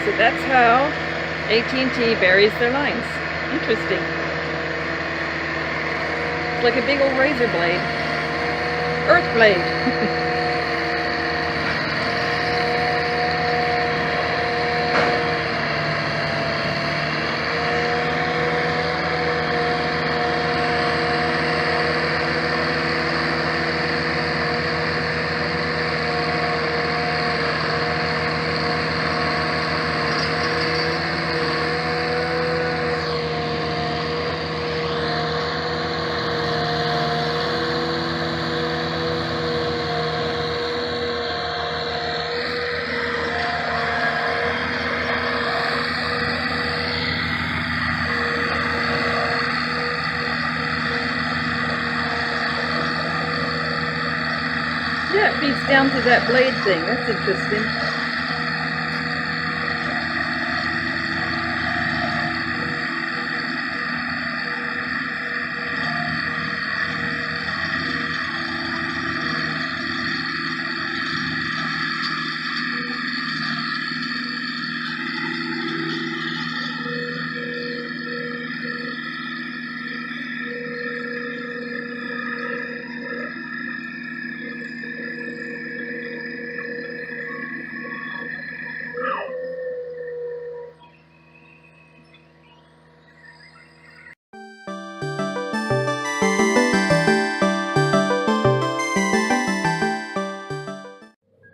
So that's how AT&T buries their lines. Interesting. It's like a big old razor blade. Earth blade. Yeah, it feeds down to that blade thing. That's interesting.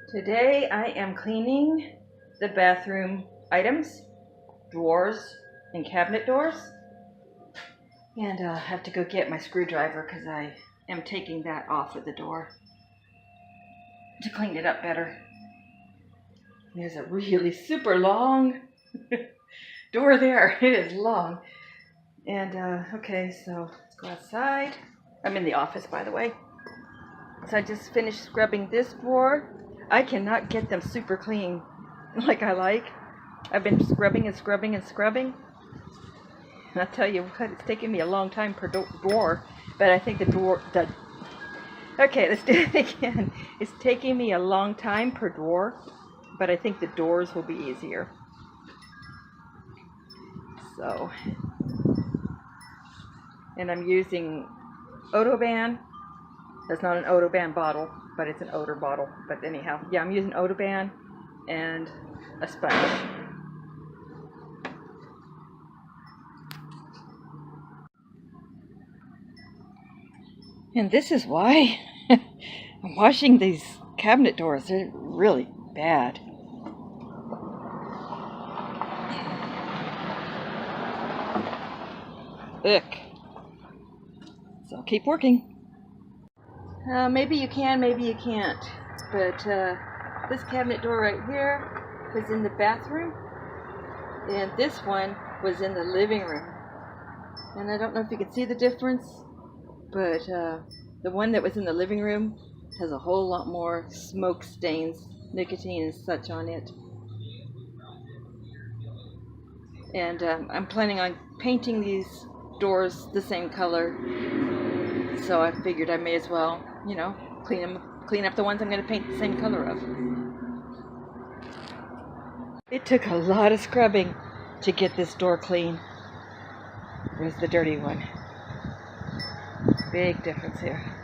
Today I am cleaning the bathroom items, drawers, and cabinet doors. And I have to go get my screwdriver because I am taking that off of the door to clean it up better. There's a really super long door there. It is long. And okay, so let's go outside. I'm in the office, by the way. So I just finished scrubbing this drawer. I cannot get them super clean like I like. I've been scrubbing and scrubbing and scrubbing. And I'll tell you what, it's taking me a long time per drawer. But I think okay, let's do it again. It's taking me a long time per drawer, but I think the doors will be easier. So, and I'm using Odoban. That's not an Odoban bottle, but it's an odor bottle. But anyhow, yeah, I'm using Odoban and a sponge. And this is why I'm washing these cabinet doors. They're really bad. Ick. So keep working. Maybe you can, maybe you can't. But this cabinet door right here was in the bathroom, and this one was in the living room. And I don't know if you can see the difference, but the one that was in the living room has a whole lot more smoke stains, nicotine and such on it. And I'm planning on painting these doors the same color, so I figured I may as well, you know, clean up the ones I'm going to paint the same color of. It took a lot of scrubbing to get this door clean. It was the dirty one. Big difference here.